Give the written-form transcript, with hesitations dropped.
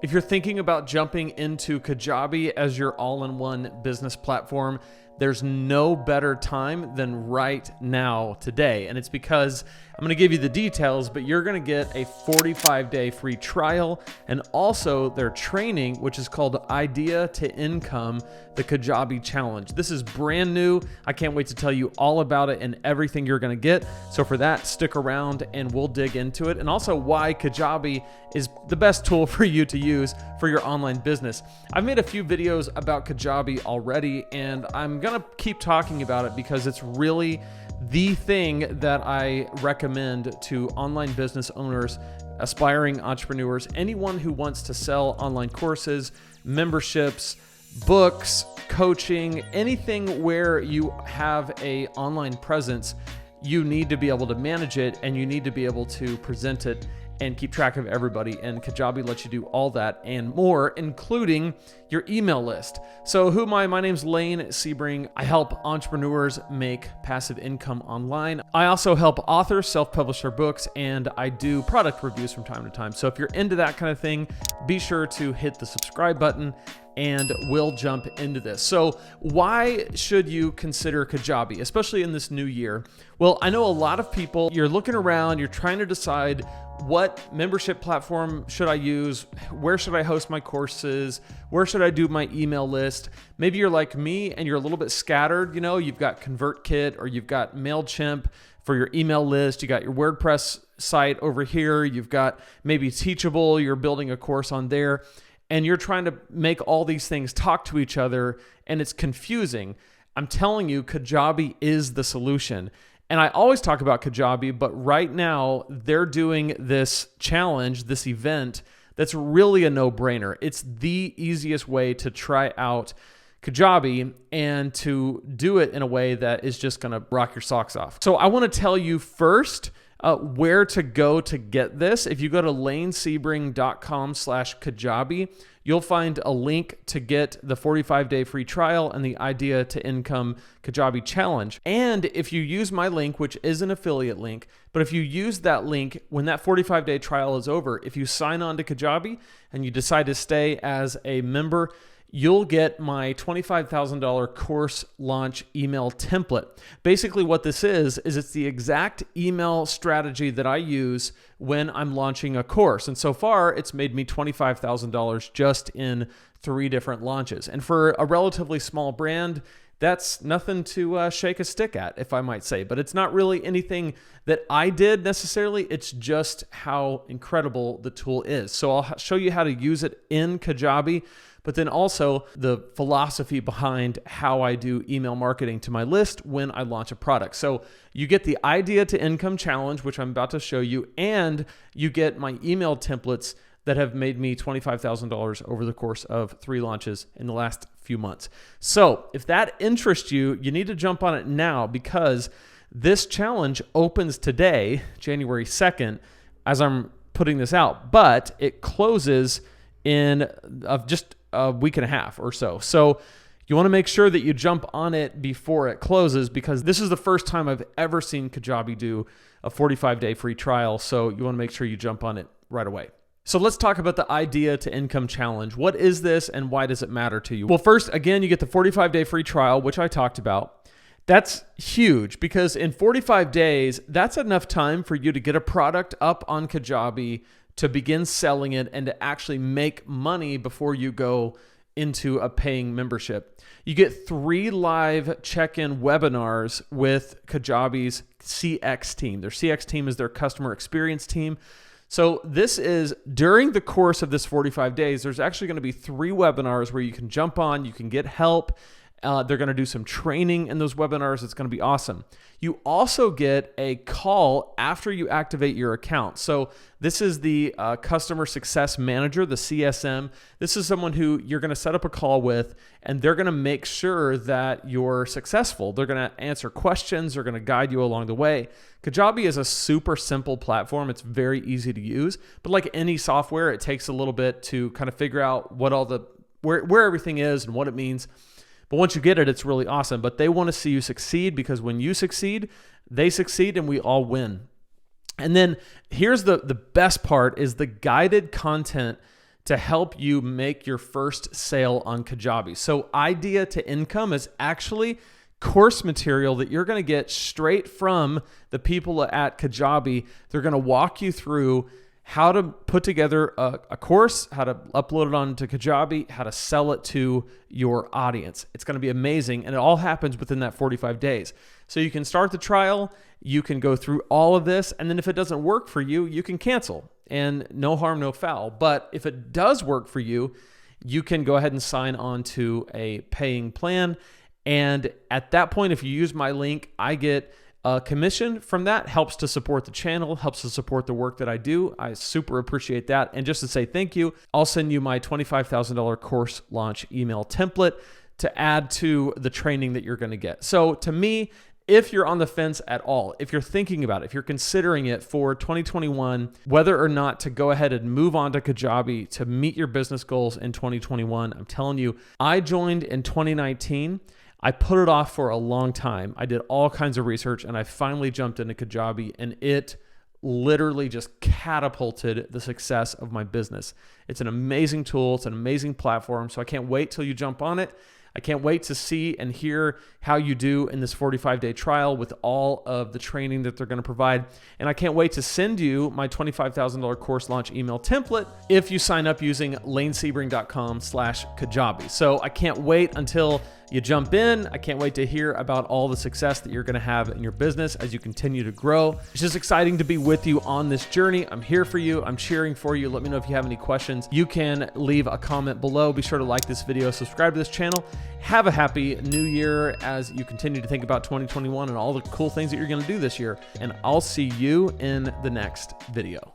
If you're thinking about jumping into Kajabi as your all-in-one business platform, there's no better time than right now, today. And it's because I'm going to give you the details, but you're going to get a 45-day free trial and also their training, which is called Idea to Income, the Kajabi Challenge. This is brand new. I can't wait to tell you all about it and everything you're going to get. So for that, stick around and we'll dig into it. And also why Kajabi is the best tool for you to use for your online business. I've made a few videos about Kajabi already, and I'm going to keep talking about it because it's really the thing that I recommend to online business owners, aspiring entrepreneurs, anyone who wants to sell online courses, memberships, books, coaching, anything where you have an online presence. You need to be able to manage it and you need to be able to present it and keep track of everybody. And Kajabi lets you do all that and more, including your email list. So who am I? My name's Lane Sebring. I help entrepreneurs make passive income online. I also help authors self-publish their books, and I do product reviews from time to time. So if you're into that kind of thing, be sure to hit the subscribe button and we'll jump into this. So why should you consider Kajabi, especially in this new year? Well, I know a lot of people, you're looking around, you're trying to decide what membership platform should I use? Where should I host my courses? Where should I do my email list? Maybe you're like me and you're a little bit scattered. You know, you've got ConvertKit or you've got MailChimp for your email list. You got your WordPress site over here. You've got maybe Teachable. You're building a course on there. And you're trying to make all these things talk to each other, and it's confusing. I'm telling you, Kajabi is the solution. And I always talk about Kajabi, but right now they're doing this challenge, this event, that's really a no-brainer. It's the easiest way to try out Kajabi and to do it in a way that is just gonna rock your socks off. So I wanna tell you first, where to go to get this. If you go to lanesebring.com/Kajabi, you'll find a link to get the 45-day free trial and the Idea to Income Kajabi Challenge. And if you use my link, which is an affiliate link, but if you use that link when that 45-day trial is over, if you sign on to Kajabi and you decide to stay as a member, you'll get my $25,000 course launch email template. Basically what this is it's the exact email strategy that I use when I'm launching a course. And so far, it's made me $25,000 just in 3 different launches. And for a relatively small brand, that's nothing to shake a stick at, if I might say. But it's not really anything that I did necessarily. It's just how incredible the tool is. So I'll show you how to use it in Kajabi, but then also the philosophy behind how I do email marketing to my list when I launch a product. So you get the Idea to Income Challenge, which I'm about to show you, and you get my email templates that have made me $25,000 over the course of 3 launches in the last few months. So if that interests you, you need to jump on it now because this challenge opens today, January 2nd, as I'm putting this out, but it closes in just a week and a half or so. So you want to make sure that you jump on it before it closes because this is the first time I've ever seen Kajabi do a 45-day free trial. So you want to make sure you jump on it right away. So let's talk about the Idea to Income Challenge. What is this and why does it matter to you? Well, first, again, you get the 45-day free trial, which I talked about. That's huge because in 45 days, that's enough time for you to get a product up on Kajabi, to begin selling it, and to actually make money before you go into a paying membership. You get 3 live check-in webinars with Kajabi's CX team. Their CX team is their customer experience team. So this is during the course of this 45 days, there's actually going to be 3 webinars where you can jump on, you can get help. They're going to do some training in those webinars. It's going to be awesome. You also get a call after you activate your account. So this is the Customer Success Manager, the CSM. This is someone who you're going to set up a call with, and they're going to make sure that you're successful. They're going to answer questions. They're going to guide you along the way. Kajabi is a super simple platform. It's very easy to use, but like any software, it takes a little bit to kind of figure out what all the where everything is and what it means. But once you get it, it's really awesome. But they want to see you succeed because when you succeed, they succeed and we all win. And then here's the best part is the guided content to help you make your first sale on Kajabi. So idea to income is actually course material that you're going to get straight from the people at Kajabi. They're going to walk you through how to put together a course, how to upload it onto Kajabi, how to sell it to your audience. It's going to be amazing, and it all happens within that 45 days. So you can start the trial, you can go through all of this, and then if it doesn't work for you, you can cancel, and no harm, no foul. But if it does work for you, you can go ahead and sign on to a paying plan. And at that point, if you use my link, I get a commission from that. Helps to support the channel, helps to support the work that I do. I super appreciate that. And just to say thank you, I'll send you my $25,000 course launch email template to add to the training that you're going to get. So to me, if you're on the fence at all, if you're thinking about it, if you're considering it for 2021, whether or not to go ahead and move on to Kajabi to meet your business goals in 2021, I'm telling you, I joined in 2019. I put it off for a long time. I did all kinds of research, and I finally jumped into Kajabi, and it literally just catapulted the success of my business. It's an amazing tool. It's an amazing platform. So I can't wait till you jump on it. I can't wait to see and hear how you do in this 45-day trial with all of the training that they're going to provide. And I can't wait to send you my $25,000 course launch email template if you sign up using lanesebring.com/Kajabi. So I can't wait until you jump in. I can't wait to hear about all the success that you're going to have in your business as you continue to grow. It's just exciting to be with you on this journey. I'm here for you. I'm cheering for you. Let me know if you have any questions. You can leave a comment below. Be sure to like this video, subscribe to this channel. Have a happy new year as you continue to think about 2021 and all the cool things that you're going to do this year. And I'll see you in the next video.